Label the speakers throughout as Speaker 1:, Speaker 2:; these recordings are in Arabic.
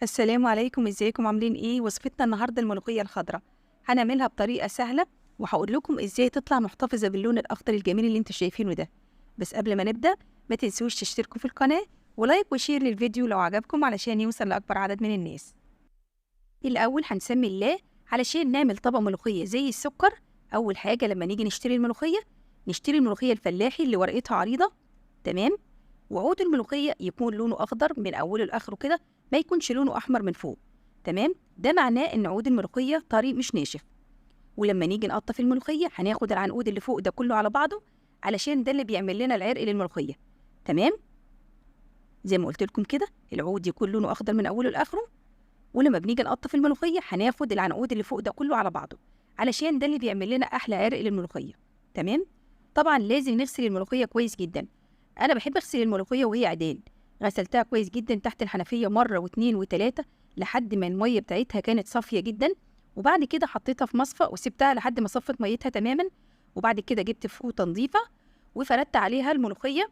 Speaker 1: السلام عليكم، ازيكم عاملين ايه؟ وصفتنا النهارده الملوخيه الخضراء. هنعملها بطريقه سهله وهقول لكم ازاي تطلع محتفظه باللون الاخضر الجميل اللي انتوا شايفينه ده. بس قبل ما نبدا ما تنسوش تشتركوا في القناه ولايك وشير للفيديو لو عجبكم علشان يوصل لاكبر عدد من الناس. الاول هنسمي الله علشان نعمل طبق ملوخيه زي السكر. اول حاجه لما نيجي نشتري الملوخيه الفلاحي اللي ورقتها عريضه. تمام. وعود الملوخيه يكون لونه اخضر من اوله لاخره كده، ما يكونش لونه احمر من فوق. تمام. ده معناه ان عود الملوخيه طري مش ناشف. ولما نيجي نقطف الملوخيه هناخد العنقود اللي فوق ده كله على بعضه علشان ده اللي بيعمل لنا العرق للملوخيه. تمام. زي ما قلت لكم كده العود يكون لونه اخضر من اوله لاخره. ولما بنيجي نقطف الملوخيه هناخد العنقود اللي فوق ده كله على بعضه علشان ده اللي بيعمل لنا احلى عرق للملوخيه. تمام. طبعا لازم نغسل الملوخيه كويس جدا. انا بحب اغسل الملوخيه وهي عدال. غسلتها كويس جدا تحت الحنفيه مره واتنين وتلاته لحد ما الميه بتاعتها كانت صافيه جدا. وبعد كده حطيتها في مصفى وسبتها لحد ما صفت ميتها تماما. وبعد كده جبت فوطه نظيفه وفردت عليها الملوخيه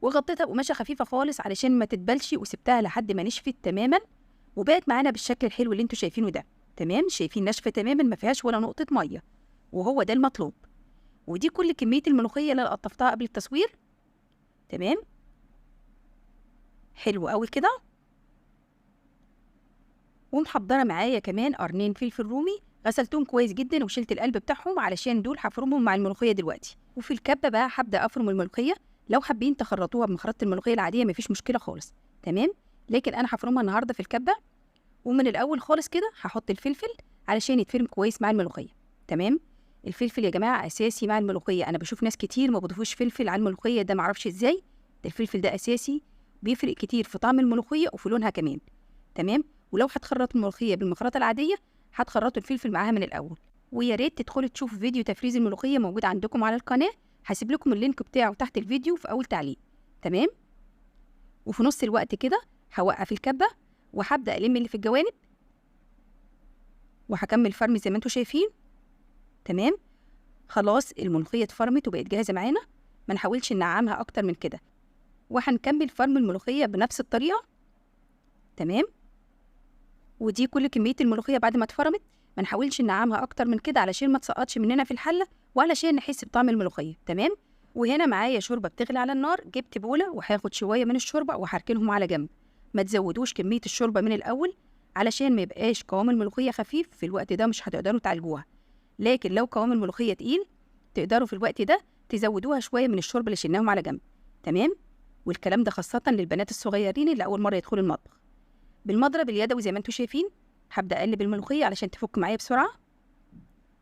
Speaker 1: وغطيتها بقماشه خفيفه خالص علشان ما تتبلش وسبتها لحد ما نشفت تماما. وبقت معانا بالشكل الحلو اللي انتوا شايفينه ده. تمام. شايفين ناشفه تماما ما فيهاش ولا نقطه ميه. وهو ده المطلوب. ودي كل كميه الملوخيه اللي أنا قطفتها قبل التصوير. تمام. حلو قوي كده. ومحضره معايا كمان قرنين فلفل رومي غسلتهم كويس جدا وشلت القلب بتاعهم علشان دول هفرمهم مع الملوخيه دلوقتي. وفي الكبه بقى هبدا افرم الملوخيه. لو حابين تخرطوها بمخرطه الملوخيه العاديه مفيش مشكله خالص. تمام. لكن انا هفرمها النهارده في الكبه. ومن الاول خالص كده هحط الفلفل علشان يتفرم كويس مع الملوخيه. تمام. الفلفل يا جماعه اساسي مع الملوخيه. انا بشوف ناس كتير ما بيضيفوش فلفل على الملوخيه، ده معرفش ازاي. ده الفلفل ده اساسي. بيفرق كتير في طعم الملوخيه وفي لونها كمان. تمام. ولو هتخرطوا الملوخيه بالمخرطه العاديه هتخرطوا الفلفل معاها من الاول. ويا ريت تدخلوا تشوفوا فيديو تفريز الملوخيه موجود عندكم على القناه. هسيب لكم اللينك بتاعه تحت الفيديو في اول تعليق. تمام. وفي نص الوقت كده هوقف الكبه وهبدا الم اللي في الجوانب وهكمل فرم زي ما انتوا شايفين. تمام. خلاص الملوخيه اتفرمت وبقت جاهزه معانا. ما نحاولش ننعمها اكتر من كده. وهنكمل فرم الملوخيه بنفس الطريقه. تمام. ودي كل كميه الملوخيه بعد ما اتفرمت. ما نحاولش ننعمها اكتر من كده علشان ما تسقطش مننا في الحله وعلشان نحس بطعم الملوخيه. تمام. وهنا معايا شوربه بتغلي على النار. جبت بوله وهاخد شويه من الشوربه وهركنهم على جنب. ما تزودوش كميه الشوربه من الاول علشان ما يبقاش قوام الملوخيه خفيف. في الوقت ده مش هتقدروا تعالجوها. لكن لو قوام الملوخيه تقيل تقدروا في الوقت ده تزودوها شويه من الشوربه اللي شلناهم على جنب. تمام. والكلام ده خاصه للبنات الصغيرين اللي اول مره يدخلوا المطبخ. بالمضرب اليدوي زي ما انتم شايفين هبدا اقلب الملوخيه علشان تفك معايا بسرعه.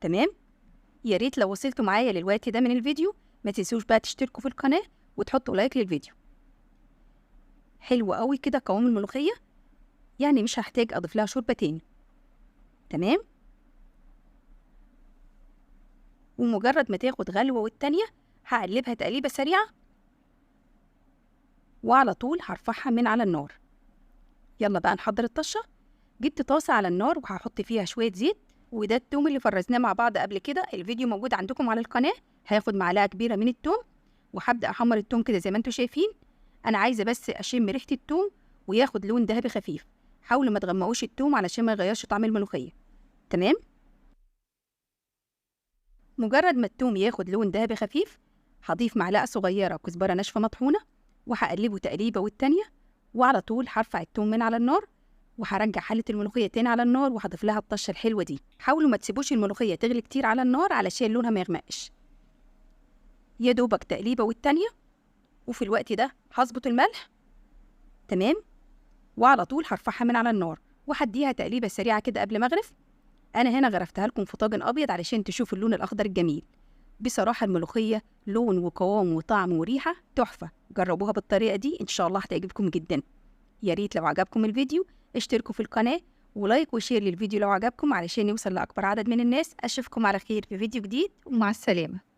Speaker 1: تمام. يا ريت لو وصلتوا معايا للوقت ده من الفيديو ما تنسوش بقى تشتركوا في القناه وتحطوا لايك للفيديو. حلو قوي كده قوام الملوخيه. يعني مش هحتاج اضيف لها شوربه تاني. تمام. ومجرد ما تاخد غلوه والتانيه هقلبها تقليبه سريعه وعلى طول هرفعها من على النار. يلا بقى نحضر الطشه. جبت طاسه على النار وهحط فيها شويه زيت. وده التوم اللي فرزناه مع بعض قبل كده. الفيديو موجود عندكم على القناه. هاخد معلقه كبيره من التوم وهبدا احمر التوم كده زي ما انتم شايفين. انا عايزه بس اشم ريحه التوم وياخد لون ذهبي خفيف. حاولوا ما تغمقوش التوم علشان ما يغيرش طعم الملوخيه. تمام. مجرد ما التوم ياخد لون ذهبي خفيف هضيف معلقه صغيره كزبره ناشفه مطحونه وهقلبه تقليبه والتانيه. وعلى طول هرفع التوم من على النار وهرجع حله الملوخيه تاني على النار وهضيف لها الطشه الحلوه دي. حاولوا ما تسيبوش الملوخيه تغلي كتير على النار علشان لونها ما يغمقش. يا دوبك تقليبه والتانيه. وفي الوقت ده هظبط الملح. تمام. وعلى طول هرفعها من على النار وهديها تقليبه سريعه كده قبل ما اغرف. انا هنا غرفتها لكم في طاجن ابيض علشان تشوفوا اللون الاخضر الجميل. بصراحه الملوخيه لون وقوام وطعم وريحه تحفه. جربوها بالطريقه دي ان شاء الله هتعجبكم جدا. يا ريت لو عجبكم الفيديو اشتركوا في القناه ولايك وشير للفيديو لو عجبكم علشان يوصل لاكبر عدد من الناس. اشوفكم على خير في فيديو جديد ومع السلامه.